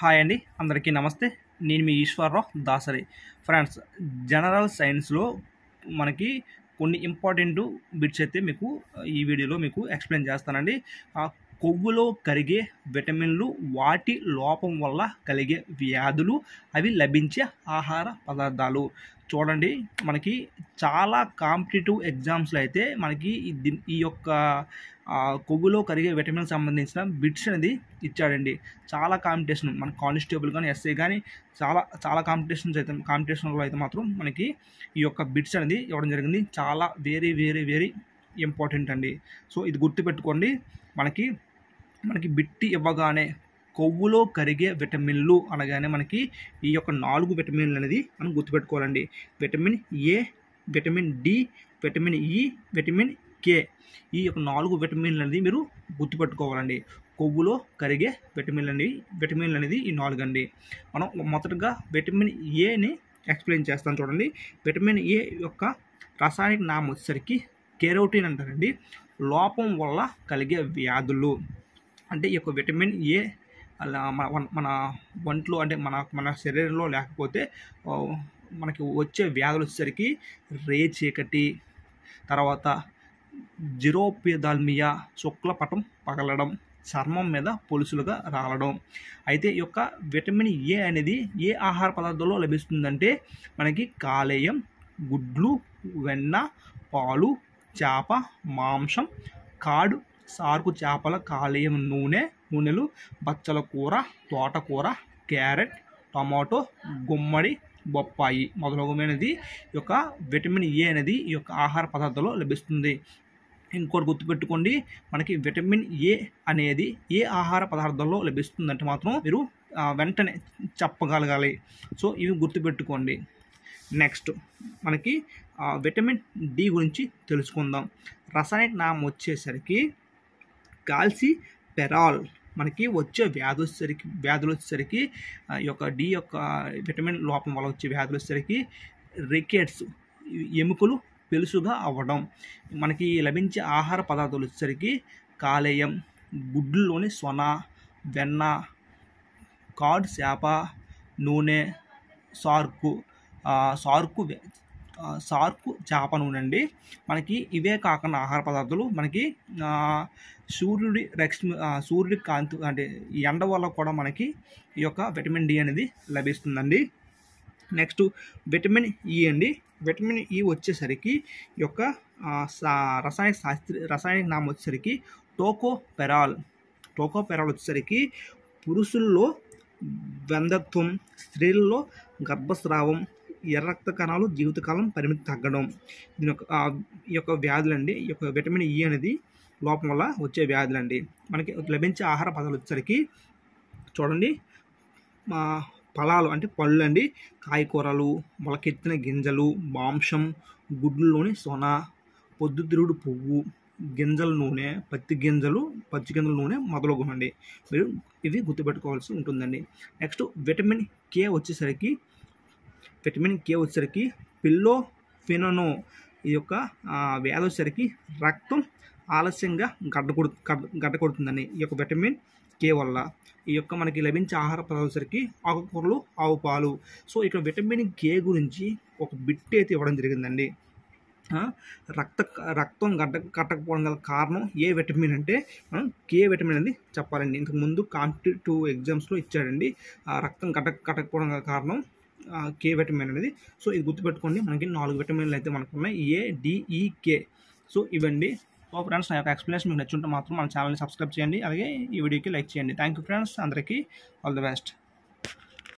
Hi అండి, అందరికీ నమస్తే. నేను మీ ఈశ్వరరావు దాసరి. ఫ్రెండ్స్, జనరల్ సైన్స్లో మనకి కొన్ని ఇంపార్టెంట్ బిట్స్ అయితే మీకు ఈ వీడియోలో మీకు ఎక్స్ప్లెయిన్ చేస్తానండి. కొవ్వులో కరిగే విటమిన్లు, వాటి లోపం వల్ల కలిగే వ్యాధులు, అవి లభించే ఆహార పదార్థాలు. చూడండి, మనకి చాలా కాంపిటేటివ్ ఎగ్జామ్స్లో అయితే మనకి ఈ యొక్క కొవ్వులో కరిగే విటమిన్ సంబంధించిన బిట్స్ అనేది ఇచ్చాడండి. చాలా కాంపిటీషన్, మన కానిస్టేబుల్ కానీ ఎస్ఐ కానీ చాలా కాంపిటీషన్లో అయితే మాత్రం మనకి ఈ యొక్క బిట్స్ అనేది ఇవ్వడం జరిగింది. చాలా వెరీ వెరీ వెరీ ఇంపార్టెంట్ అండి. సో ఇది గుర్తుపెట్టుకోండి. మనకి బిట్టి ఇవ్వగానే కొవ్వులో కరిగే విటమిన్లు అనగానే మనకి ఈ యొక్క 4 విటమిన్లు అనేది మనం గుర్తుపెట్టుకోవాలండి. Vitamin A, vitamin D, vitamin E, vitamin K. ఈ యొక్క 4 విటమిన్లు అనేది మీరు గుర్తుపెట్టుకోవాలండి. కొవ్వులో కరిగే విటమిన్లు అనేది ఈ 4 అండి. మనం మొదటగా విటమిన్ ఏని ఎక్స్ప్లెయిన్ చేస్తాను చూడండి. విటమిన్ ఏ యొక్క రసాయనిక నామం వచ్చేసరికి కెరోటిన్ అంటారండి. లోపం వల్ల కలిగే వ్యాధులు అంటే ఈ యొక్క విటమిన్ ఏ అలా మన ఒంట్లో అంటే మన శరీరంలో లేకపోతే మనకి వచ్చే వ్యాధులు వచ్చేసరికి రేచీకటి, తర్వాత జిరోపిదాల్మియా, శుక్లపటం పగలడం, చర్మం మీద పొలుసులుగా రాలడం. అయితే ఈ యొక్క విటమిన్ ఏ అనేది ఏ ఆహార పదార్థంలో లభిస్తుందంటే మనకి కాలేయం, గుడ్లు, వెన్న, పాలు, చేప మాంసం, కాడు, సార్కు చేపల కాలేయం నూనెలు, బచ్చల కూర, తోటకూర, క్యారెట్, టమాటో, గుమ్మడి, బొప్పాయి మొదలగునది ఈ యొక్క విటమిన్ ఏ అనేది ఈ యొక్క ఆహార పదార్థంలో లభిస్తుంది. ఇంకోటి గుర్తుపెట్టుకోండి, మనకి విటమిన్ ఏ అనేది ఏ ఆహార పదార్థంలో లభిస్తుందంటే మాత్రం మీరు వెంటనే చెప్పగలగాలి. సో ఇవి గుర్తుపెట్టుకోండి. నెక్స్ట్ మనకి విటమిన్ డి గురించి తెలుసుకుందాం. రసాయనిక నామం వచ్చేసరికి కాల్సిఫెరాల్. మనకి వచ్చే వ్యాధులు వచ్చేసరికి ఈ యొక్క డి యొక్క విటమిన్ లోపం వల్ల వచ్చే వ్యాధులు వచ్చేసరికి రికెట్స్, ఎముకలు పెలుసుగా అవ్వడం. మనకి లభించే ఆహార పదార్థాలు వచ్చేసరికి కాలేయం, గుడ్లలోని సొన, వెన్న, కాడ్, చేప నూనె, సార్కు చేప నూనె అండి. మనకి ఇవే కాకుండా ఆహార పదార్థాలు మనకి సూర్యుడి కాంతి అంటే ఎండ వల్ల కూడా మనకి ఈ యొక్క విటమిన్ డి అనేది లభిస్తుందండి. నెక్స్ట్ విటమిన్ ఈ అండి. విటమిన్ ఈ వచ్చేసరికి ఈ యొక్క రసాయనిక నామం వచ్చేసరికి టోకోపెరాల్ వచ్చేసరికి పురుషుల్లో వంధ్యత్వం, స్త్రీలలో గర్భస్రావం, ఎర్ర రక్త కణాలు జీవితకాలం పరిమితి తగ్గడం. ఈ యొక్క వ్యాధులండి. ఈ యొక్క విటమిన్ ఈ అనేది లోపం వల్ల వచ్చే వ్యాధులండి. మనకి లభించే ఆహార పదార్థాలు వచ్చేసరికి చూడండి, ఫలాలు అంటే పళ్ళు అండి, కాయకూరలు, మొలకెత్తిన గింజలు, మాంసం, గుడ్లలోని సొన, పొద్దుతిరుగుడు పువ్వు, గింజల నూనె, పచ్చి గింజల నూనె మొదలగునండి. మీరు ఇవి గుర్తుపెట్టుకోవాల్సి ఉంటుందండి. నెక్స్ట్ విటమిన్ కే వచ్చేసరికి పిల్లోఫినో. ఈ యొక్క వ్యాధి వచ్చేసరికి రక్తం ఆలస్యంగా గడ్డ కొడుతుందండి ఈ యొక్క విటమిన్ కే వల్ల. ఈ యొక్క మనకి లభించే ఆహార పదార్థాలకి ఆకుకూరలు, ఆవు పాలు. సో ఇక్కడ విటమిన్ కే గురించి ఒక బిట్ అయితే ఇవ్వడం జరిగిందండి. రక్తం కట్టకపోవడం గల కారణం ఏ విటమిన్ అంటే మనం కే విటమిన్ అనేది చెప్పాలండి. ఇంతకుముందు కాంపిటేటివ్ ఎగ్జామ్స్లో ఇచ్చాడండి. రక్తం కట్టకపోవడం గల కారణం కే విటమిన్ అనేది. సో ఇది గుర్తుపెట్టుకోండి. మనకి 4 విటమిన్లు అయితే మనకు ఉన్నాయి, ఏ, డి, ఈ, కే. సో ఇవండి. సో ఫ్రెండ్స్, నా యొక్క ఎక్స్ప్లెనేషన్ మీకు నచ్చుంటే మాత్రం మన ఛానల్ని సబ్స్క్రైబ్ చేయండి. అలాగే ఈ వీడియోకి లైక్ చేయండి. థ్యాంక్ యూ ఫ్రెండ్స్, అందరికీ ఆల్ ది బెస్ట్.